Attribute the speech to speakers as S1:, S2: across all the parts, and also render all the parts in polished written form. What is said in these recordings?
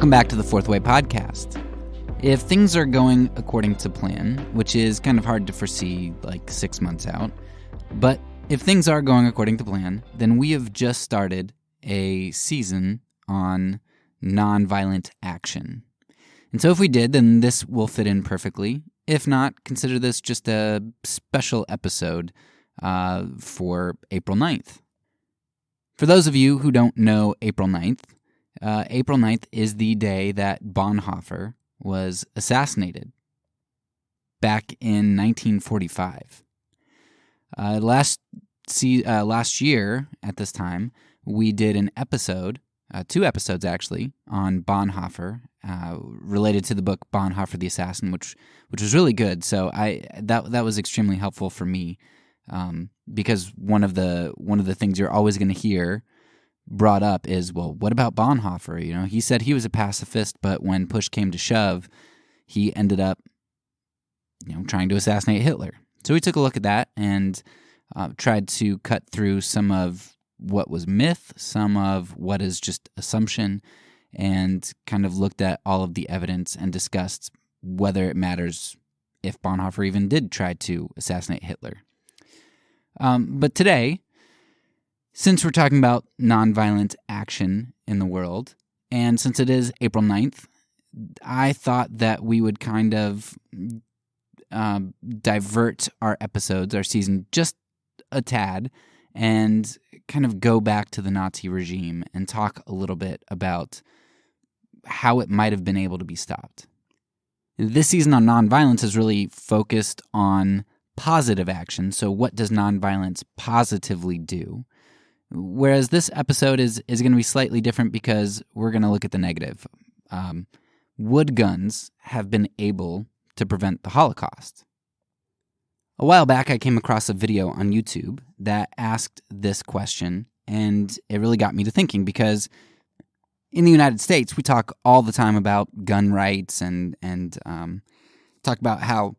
S1: Welcome back to the Fourth Way Podcast. If things are going according to plan, which is kind of hard to foresee like 6 months out, but if things are going according to plan, then we have just started a season on nonviolent action. And so if we did, then this will fit in perfectly. If not, consider this just a special episode for April 9th. For those of you who don't know April 9th is the day that Bonhoeffer was assassinated back in 1945. Last year at this time, we did an episode, 2 episodes actually, on Bonhoeffer, related to the book Bonhoeffer the Assassin, which was really good. So that was extremely helpful for me, because one of the things you're always going to hear brought up is, well, what about Bonhoeffer? You know, he said he was a pacifist, but when push came to shove, he ended up, trying to assassinate Hitler. So we took a look at that and tried to cut through some of what was myth, some of what is just assumption, and kind of looked at all of the evidence and discussed whether it matters if Bonhoeffer even did try to assassinate Hitler. But today, since we're talking about nonviolent action in the world, and since it is April 9th, I thought that we would kind of divert our episodes, our season, just a tad, and kind of go back to the Nazi regime and talk a little bit about how it might have been able to be stopped. This season on nonviolence is really focused on positive action, so what does nonviolence positively do? Whereas this episode is going to be slightly different because we're going to look at the negative. Would guns have been able to prevent the Holocaust? A while back, I came across a video on YouTube that asked this question, and it really got me to thinking, because in the United States, we talk all the time about gun rights and talk about how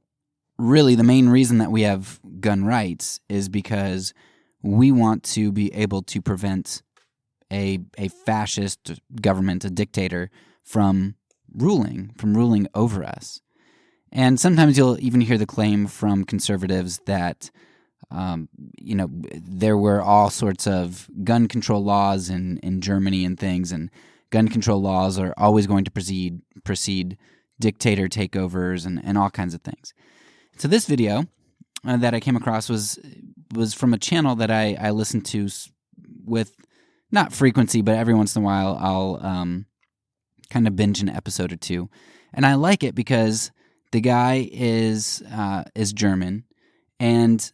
S1: really the main reason that we have gun rights is because we want to be able to prevent a fascist government, a dictator, from ruling over us. And sometimes you'll even hear the claim from conservatives that, there were all sorts of gun control laws in Germany and things, and gun control laws are always going to precede dictator takeovers and all kinds of things. So this video that I came across was from a channel that I listen to with not frequency, but every once in a while I'll kind of binge an episode or two, and I like it because the guy is German, and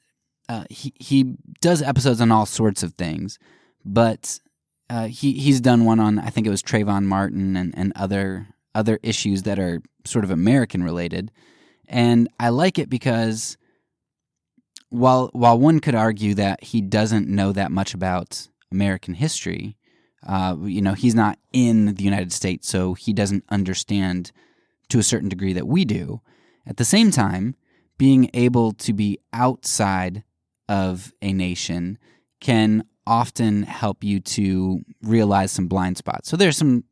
S1: he does episodes on all sorts of things, but he's done one on, I think it was Trayvon Martin and other issues that are sort of American related, and I like it because while one could argue that he doesn't know that much about American history, he's not in the United States, so he doesn't understand to a certain degree that we do. At the same time, being able to be outside of a nation can often help you to realize some blind spots. So there's some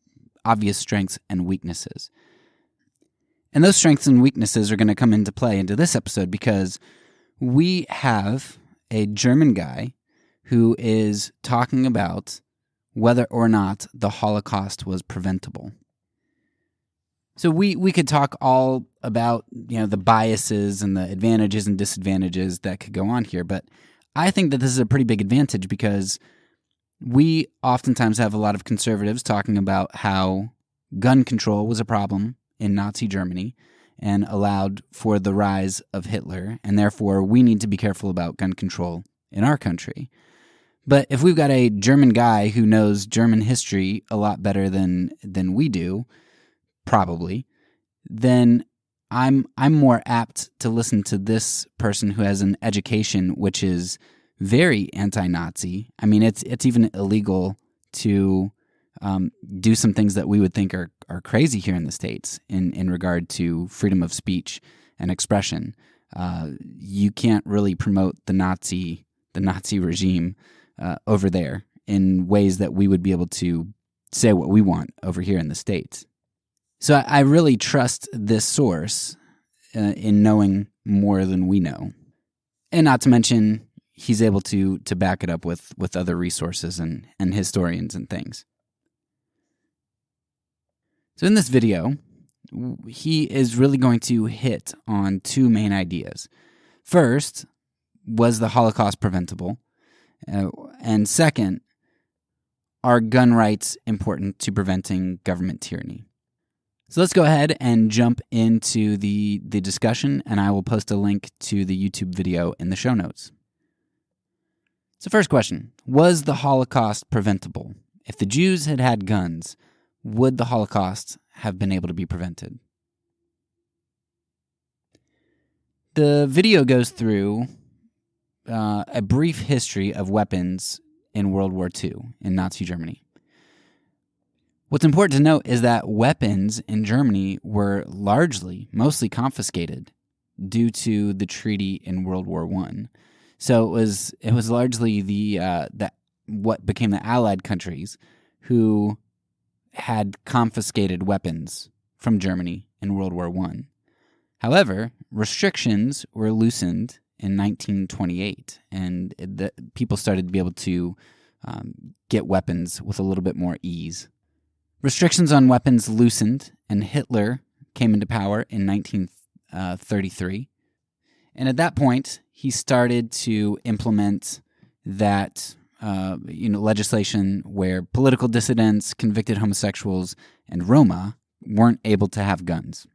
S1: obvious strengths and weaknesses. And those strengths and weaknesses are going to come into play into this episode because we have a German guy who is talking about whether or not the Holocaust was preventable. So we could talk all about the biases and the advantages and disadvantages that could go on here, but I think that this is a pretty big advantage because we oftentimes have a lot of conservatives talking about how gun control was a problem in Nazi Germany and allowed for the rise of Hitler, and therefore we need to be careful about gun control in our country. But if we've got a German guy who knows German history a lot better than we do, probably, then I'm more apt to listen to this person who has an education which is very anti-Nazi. I mean, it's even illegal to do some things that we would think are crazy here in the States in regard to freedom of speech and expression. You can't really promote the Nazi regime over there in ways that we would be able to say what we want over here in the States. So I really trust this source in knowing more than we know. And not to mention, he's able to back it up with other resources and historians and things. So in this video, he is really going to hit on two main ideas. First, was the Holocaust preventable? And second, are gun rights important to preventing government tyranny? So let's go ahead and jump into the discussion, and I will post a link to the YouTube video in the show notes. So first question, was the Holocaust preventable? If the Jews had had guns, would the Holocaust have been able to be prevented? The video goes through a brief history of weapons in World War II in Nazi Germany. What's important to note is that weapons in Germany were mostly confiscated due to the treaty in World War I. So it was largely the what became the Allied countries who had confiscated weapons from Germany in World War I. However, restrictions were loosened in 1928, and people started to be able to get weapons with a little bit more ease. Restrictions on weapons loosened, and Hitler came into power in 1933. And at that point, he started to implement that legislation where political dissidents, convicted homosexuals, and Roma weren't able to have guns.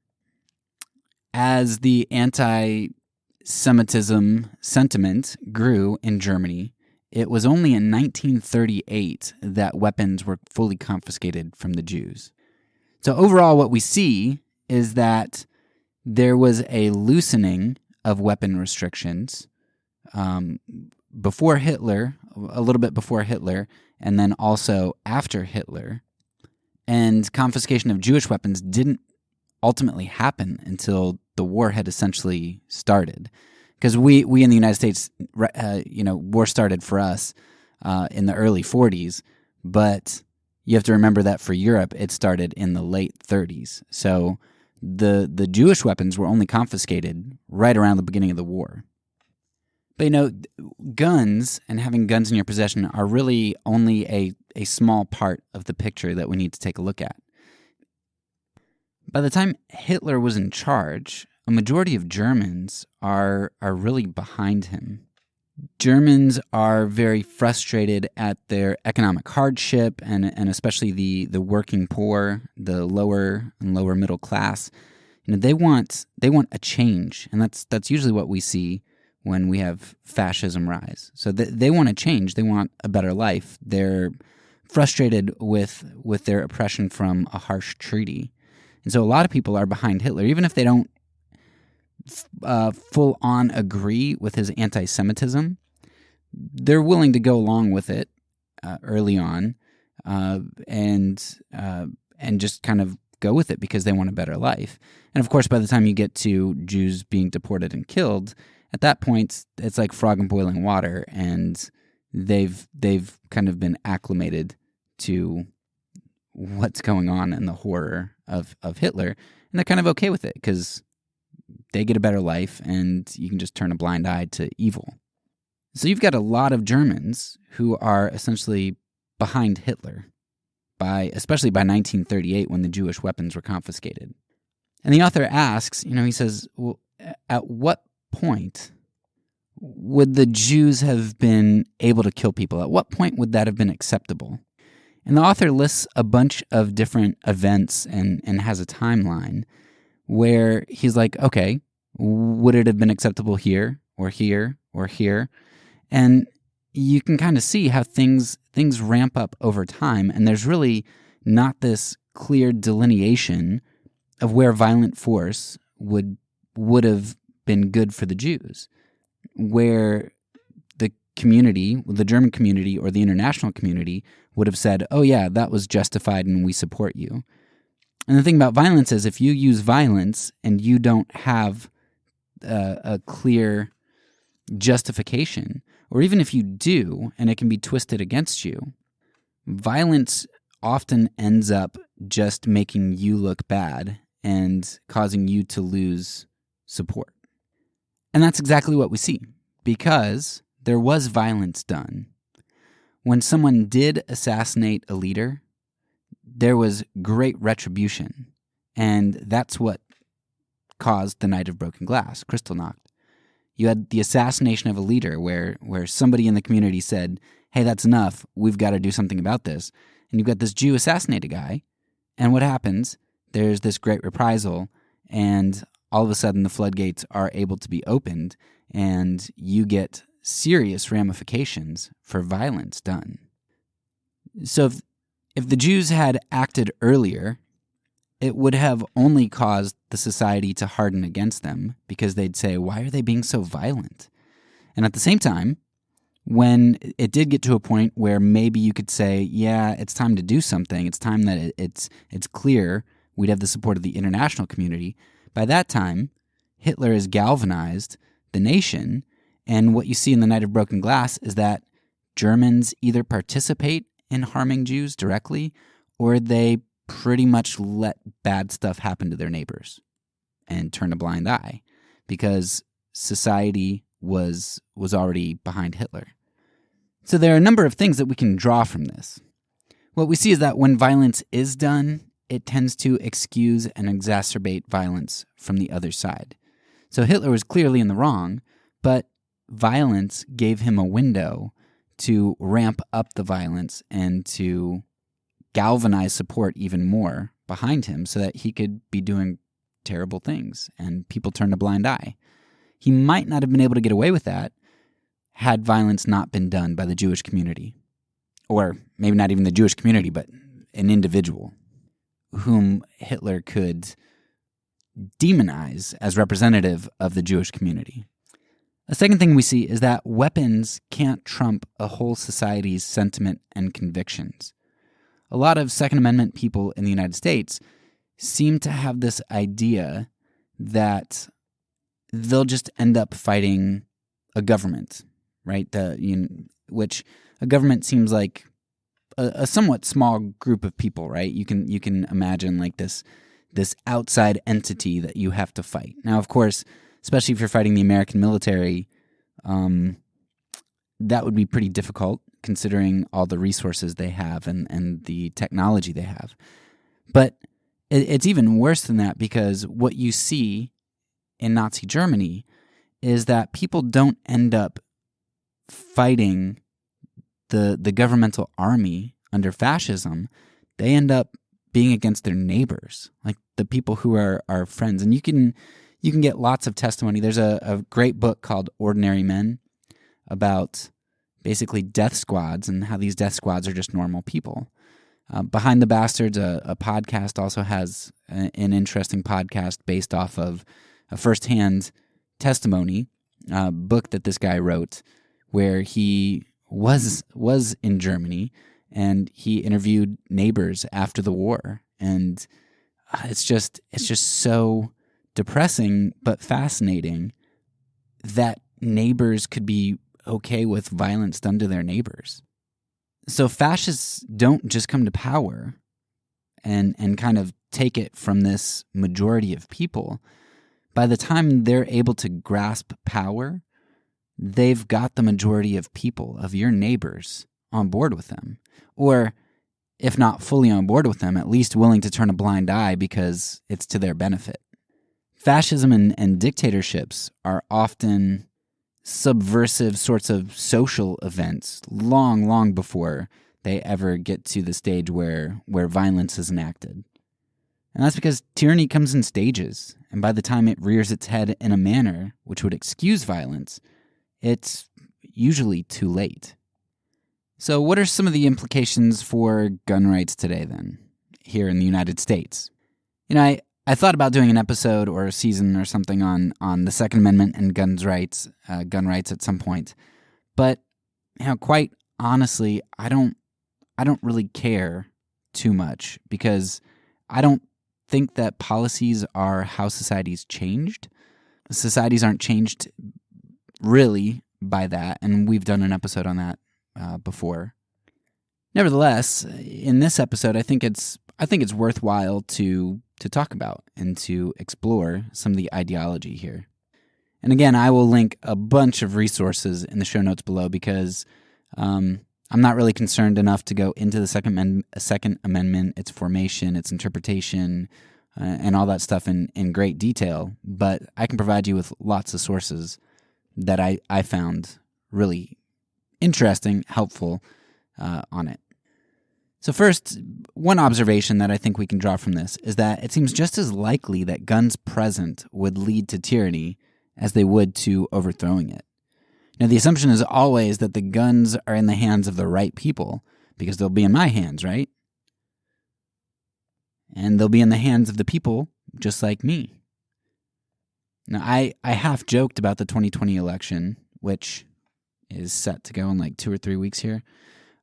S1: As the anti-Semitism sentiment grew in Germany, it was only in 1938 that weapons were fully confiscated from the Jews. So overall, what we see is that there was a loosening of weapon restrictions before Hitler, a little bit before Hitler, and then also after Hitler. And confiscation of Jewish weapons didn't ultimately happen until the war had essentially started. Because we in the United States, war started for us in the early 40s, but you have to remember that for Europe, it started in the late 30s. So the Jewish weapons were only confiscated right around the beginning of the war. But guns and having guns in your possession are really only a small part of the picture that we need to take a look at. By the time Hitler was in charge, a majority of Germans are really behind him. Germans are very frustrated at their economic hardship and especially the working poor, the lower and lower middle class. They want a change, and that's usually what we see when we have fascism rise. So they want a change. They want a better life. They're frustrated with their oppression from a harsh treaty. And so a lot of people are behind Hitler, even if they don't full-on agree with his anti-Semitism. They're willing to go along with it early on and just kind of go with it because they want a better life. And of course, by the time you get to Jews being deported and killed, at that point, it's like frog in boiling water, and they've kind of been acclimated to what's going on and the horror of Hitler, and they're kind of okay with it because they get a better life, and you can just turn a blind eye to evil. So you've got a lot of Germans who are essentially behind Hitler, especially by 1938 when the Jewish weapons were confiscated. And the author asks, he says, well, at what point would the Jews have been able to kill people? At what point would that have been acceptable? And the author lists a bunch of different events and has a timeline where he's like, okay, would it have been acceptable here or here or here? And you can kind of see how things ramp up over time, and there's really not this clear delineation of where violent force would have been good for the Jews, where the community, the German community or the international community would have said, oh yeah, that was justified and we support you. And the thing about violence is if you use violence and you don't have a clear justification, or even if you do and it can be twisted against you, violence often ends up just making you look bad and causing you to lose support. And that's exactly what we see, because there was violence done. When someone did assassinate a leader, there was great retribution, and that's what caused the Night of Broken Glass, Kristallnacht. You had the assassination of a leader where somebody in the community said, hey, that's enough, we've got to do something about this. And you've got this Jew assassinate a guy, and what happens? There's this great reprisal, and all of a sudden the floodgates are able to be opened, and you get serious ramifications for violence done. So if the Jews had acted earlier, it would have only caused the society to harden against them, because they'd say, why are they being so violent? And at the same time, when it did get to a point where maybe you could say, yeah, it's time to do something, it's time that it's clear we'd have the support of the international community, by that time, Hitler has galvanized the nation, and what you see in the Night of Broken Glass is that Germans either participate in harming Jews directly, or they pretty much let bad stuff happen to their neighbors and turn a blind eye, because society was already behind Hitler. So there are a number of things that we can draw from this. What we see is that when violence is done, it tends to excuse and exacerbate violence from the other side. So Hitler was clearly in the wrong, but violence gave him a window to ramp up the violence and to galvanize support even more behind him so that he could be doing terrible things, and people turned a blind eye. He might not have been able to get away with that had violence not been done by the Jewish community. Or maybe not even the Jewish community, but an individual whom Hitler could demonize as representative of the Jewish community. A second thing we see is that weapons can't trump a whole society's sentiment and convictions. A lot of Second Amendment people in the United States seem to have this idea that they'll just end up fighting a government, right? Which a government seems like a somewhat small group of people, right? You can imagine like this outside entity that you have to fight. Now, of course, especially if you're fighting the American military, that would be pretty difficult considering all the resources they have and the technology they have. But it's even worse than that, because what you see in Nazi Germany is that people don't end up fighting the governmental army under fascism. They end up being against their neighbors, like the people who are friends. And you can get lots of testimony. There's a great book called Ordinary Men about basically death squads and how these death squads are just normal people. Behind the Bastards, a podcast, also has an interesting podcast based off of a firsthand testimony book that this guy wrote, where he was in Germany and he interviewed neighbors after the war, and it's just so depressing but fascinating that neighbors could be okay with violence done to their neighbors. So fascists don't just come to power and kind of take it from this majority of people. By the time they're able to grasp power, they've got the majority of people, of your neighbors, on board with them. Or, if not fully on board with them, at least willing to turn a blind eye because it's to their benefit. Fascism and dictatorships are often subversive sorts of social events long before they ever get to the stage where violence is enacted. And that's because tyranny comes in stages, and by the time it rears its head in a manner which would excuse violence, it's usually too late. So what are some of the implications for gun rights today then, here in the United States? I thought about doing an episode or a season or something on the Second Amendment and gun rights at some point, but quite honestly, I don't really care too much, because I don't think that policies are how society's changed. Societies aren't changed really by that, and we've done an episode on that before. Nevertheless, in this episode, I think it's I think it's worthwhile to talk about and to explore some of the ideology here. And again, I will link a bunch of resources in the show notes below because I'm not really concerned enough to go into the Second Amendment, its formation, its interpretation, and all that stuff in great detail. But I can provide you with lots of sources that I found really interesting, helpful on it. So first, one observation that I think we can draw from this is that it seems just as likely that guns present would lead to tyranny as they would to overthrowing it. Now, the assumption is always that the guns are in the hands of the right people, because they'll be in my hands, right? And they'll be in the hands of the people just like me. Now, I half joked about the 2020 election, which is set to go in like 2 or 3 weeks here,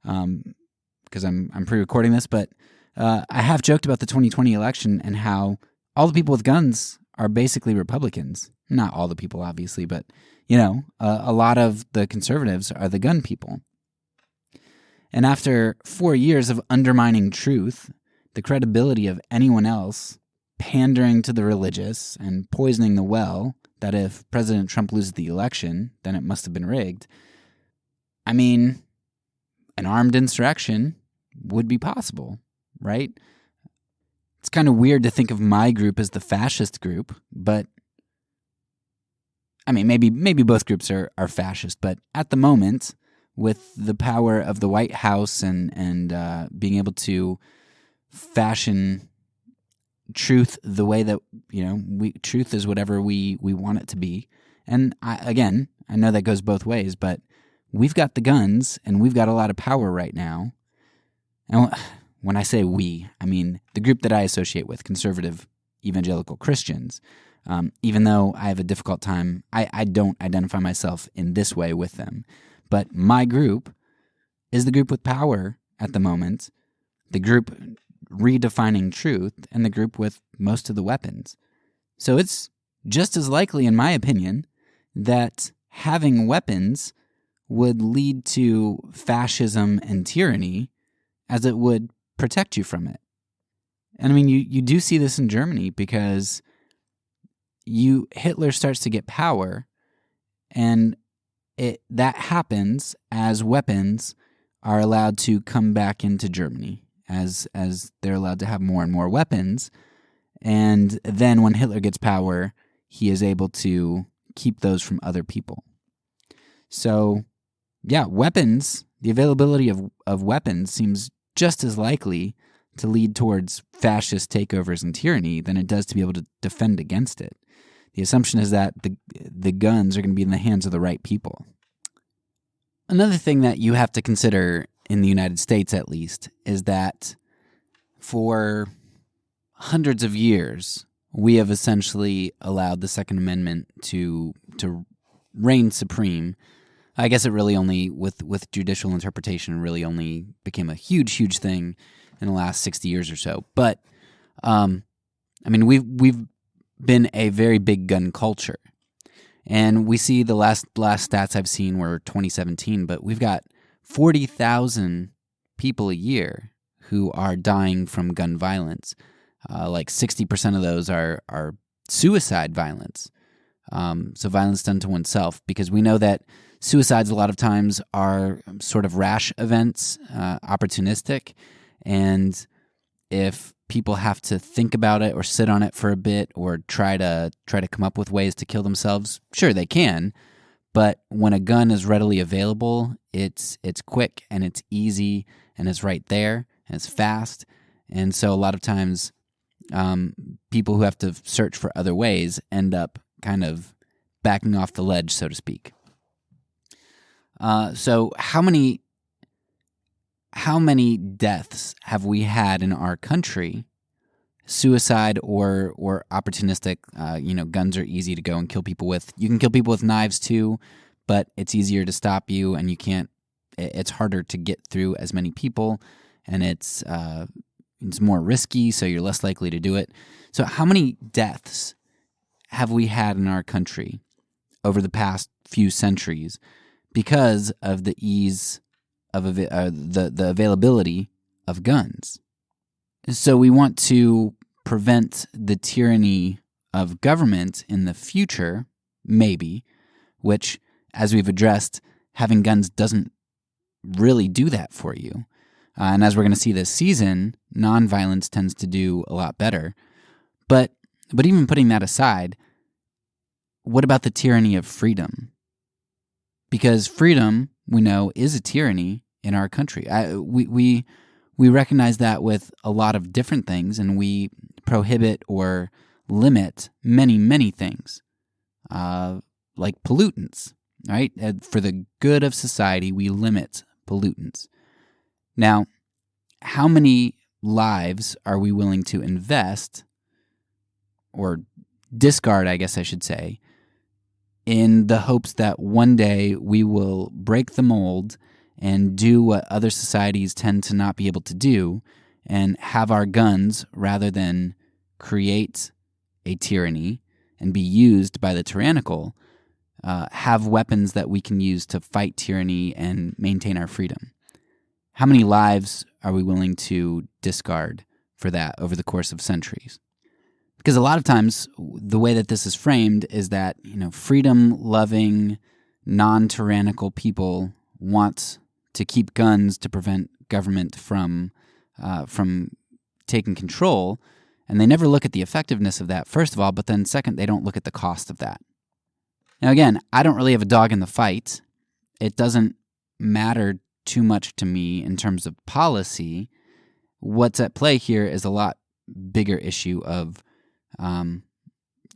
S1: because I'm pre-recording this, but I half joked about the 2020 election and how all the people with guns are basically Republicans. Not all the people, obviously, but, a lot of the conservatives are the gun people. And after 4 years of undermining truth, the credibility of anyone else pandering to the religious and poisoning the well, that if President Trump loses the election, then it must have been rigged. I mean, an armed insurrection would be possible, right? It's kind of weird to think of my group as the fascist group, but I mean, maybe both groups are fascist, but at the moment, with the power of the White House and being able to fashion truth the way that, truth is whatever we want it to be. And I know that goes both ways, but we've got the guns and we've got a lot of power right now. And when I say we, I mean the group that I associate with, conservative evangelical Christians. Even though I have a difficult time, I don't identify myself in this way with them. But my group is the group with power at the moment, the group redefining truth, and the group with most of the weapons. So it's just as likely, in my opinion, that having weapons would lead to fascism and tyranny as it would protect you from it. And I mean, you do see this in Germany because Hitler starts to get power, and that happens as weapons are allowed to come back into Germany, as they're allowed to have more and more weapons. And then when Hitler gets power, he is able to keep those from other people. So, yeah, weapons, the availability of weapons seems just as likely to lead towards fascist takeovers and tyranny than it does to be able to defend against it. The assumption is that the guns are going to be in the hands of the right people. Another thing that you have to consider in the United States, at least, is that for hundreds of years, we have essentially allowed the Second Amendment to reign supreme. I guess it really only, with judicial interpretation, really only became a huge, huge thing in the last 60 years or so. But, I mean, we've been a very big gun culture. And we see the last stats I've seen were 2017, but we've got 40,000 people a year who are dying from gun violence. Like 60% of those are suicide violence. So violence done to oneself, because we know that suicides a lot of times are sort of rash events, opportunistic, and if people have to think about it or sit on it for a bit or try to come up with ways to kill themselves, sure, they can. But when a gun is readily available, it's quick and it's easy and it's right there and it's fast. And so a lot of times people who have to search for other ways end up kind of backing off the ledge, so to speak. So how many deaths have we had in our country, suicide or opportunistic? Guns are easy to go and kill people with. You can kill people with knives too, but it's easier to stop you, and it's harder to get through as many people, and it's more risky, so you're less likely to do it. So how many deaths have we had in our country over the past few centuries because of the ease of the availability of guns? So we want to prevent the tyranny of government in the future, maybe, which, as we've addressed, having guns doesn't really do that for you. And as we're going to see this season, nonviolence tends to do a lot better. But even putting that aside, what about the tyranny of freedom? Because freedom, we know, is a tyranny in our country. We recognize that with a lot of different things, and we prohibit or limit many, many things, like pollutants, right? For the good of society, we limit pollutants. Now, how many lives are we willing to invest, or discard, I guess I should say, in the hopes that one day we will break the mold and do what other societies tend to not be able to do, and have our guns, rather than create a tyranny and be used by the tyrannical, have weapons that we can use to fight tyranny and maintain our freedom? How many lives are we willing to discard for that over the course of centuries? Because a lot of times, the way that this is framed is that, freedom-loving, non-tyrannical people want to keep guns to prevent government from taking control, and they never look at the effectiveness of that, first of all, but then second, they don't look at the cost of that. Now again, I don't really have a dog in the fight. It doesn't matter too much to me in terms of policy. What's at play here is a lot bigger issue of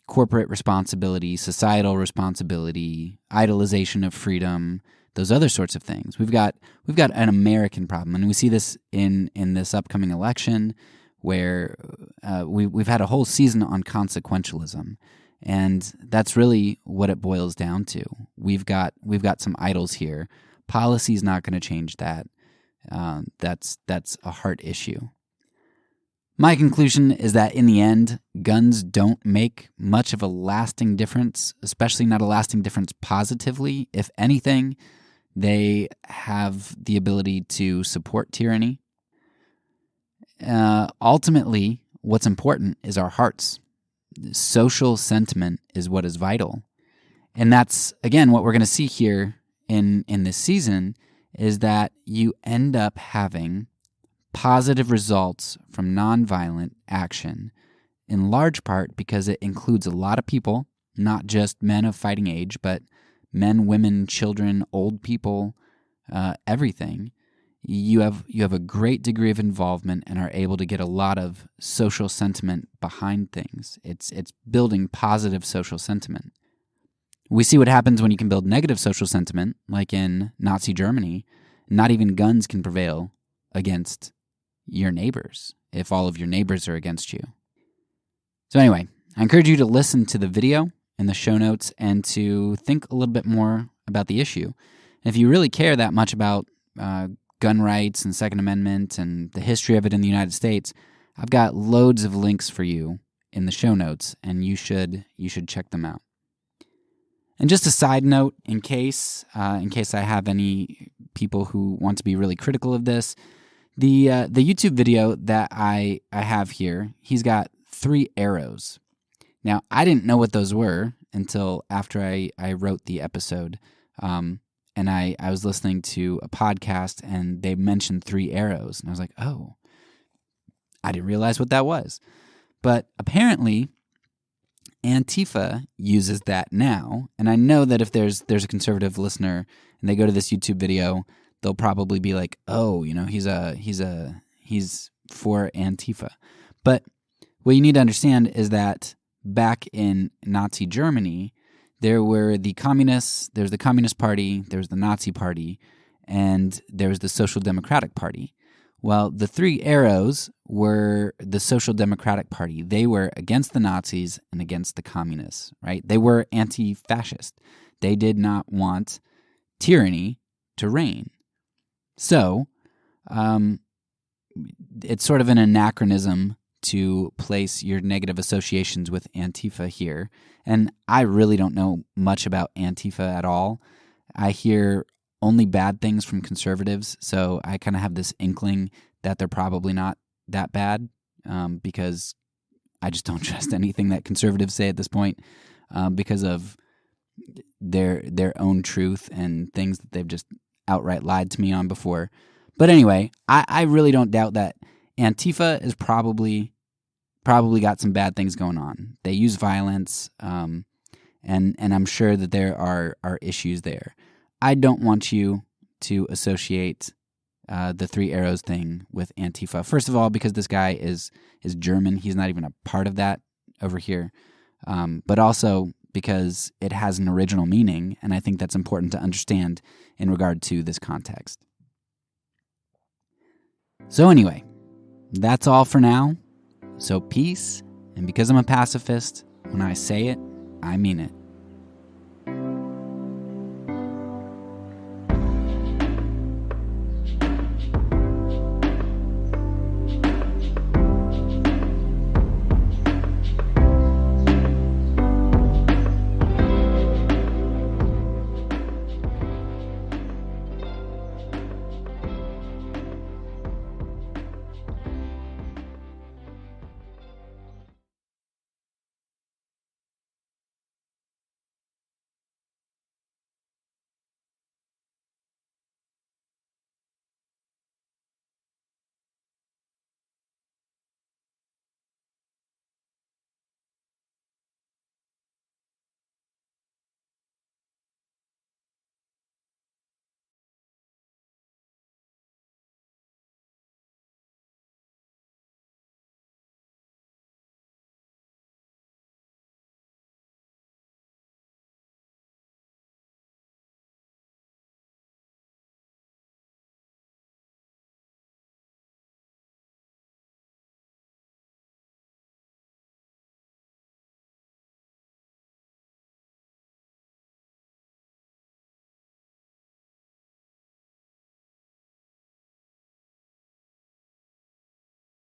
S1: corporate responsibility, societal responsibility, idolization of freedom, those other sorts of things. We've got an American problem, and we see this in this upcoming election, where we've had a whole season on consequentialism, and that's really what it boils down to. We've got some idols here. Policy's not going to change that. That's a heart issue. My conclusion is that in the end, guns don't make much of a lasting difference, especially not a lasting difference positively. If anything, they have the ability to support tyranny. Ultimately, what's important is our hearts. Social sentiment is what is vital. And that's, again, what we're going to see here in this season, is that you end up having positive results from nonviolent action, in large part because it includes a lot of people, not just men of fighting age, but men, women, children, old people, everything. You have a great degree of involvement and are able to get a lot of social sentiment behind things. It's building positive social sentiment. We see what happens when you can build negative social sentiment, like in Nazi Germany. Not even guns can prevail against your neighbors if all of your neighbors are against you. So anyway, I encourage you to listen to the video in the show notes and to think a little bit more about the issue. And if you really care that much about gun rights and Second Amendment and the history of it in the United States, I've got loads of links for you in the show notes, and you should check them out. And just a side note, in case I have any people who want to be really critical of this, the YouTube video that I have here, he's got 3 arrows. Now, I didn't know what those were until after I wrote the episode, and I was listening to a podcast, and they mentioned 3 arrows, and I was like, oh, I didn't realize what that was. But apparently, Antifa uses that now, and I know that if there's a conservative listener and they go to this YouTube video, they'll probably be like, "Oh, he's for Antifa." But what you need to understand is that back in Nazi Germany, there were the communists, there's the Communist Party, there's the Nazi Party, and there's the Social Democratic Party. Well, the 3 arrows were the Social Democratic Party. They were against the Nazis and against the communists, right? They were anti-fascist. They did not want tyranny to reign. So, it's sort of an anachronism to place your negative associations with Antifa here. And I really don't know much about Antifa at all. I hear only bad things from conservatives, so I kind of have this inkling that they're probably not that bad, because I just don't trust anything that conservatives say at this point, because of their own truth and things that they've just outright lied to me on before. But anyway, I really don't doubt that Antifa is probably got some bad things going on. They use violence, and I'm sure that there are issues there. I don't want you to associate the Three Arrows thing with Antifa. First of all, because this guy is German, he's not even a part of that over here. But also because it has an original meaning, and I think that's important to understand in regard to this context. So anyway, that's all for now. So peace, and because I'm a pacifist, when I say it, I mean it.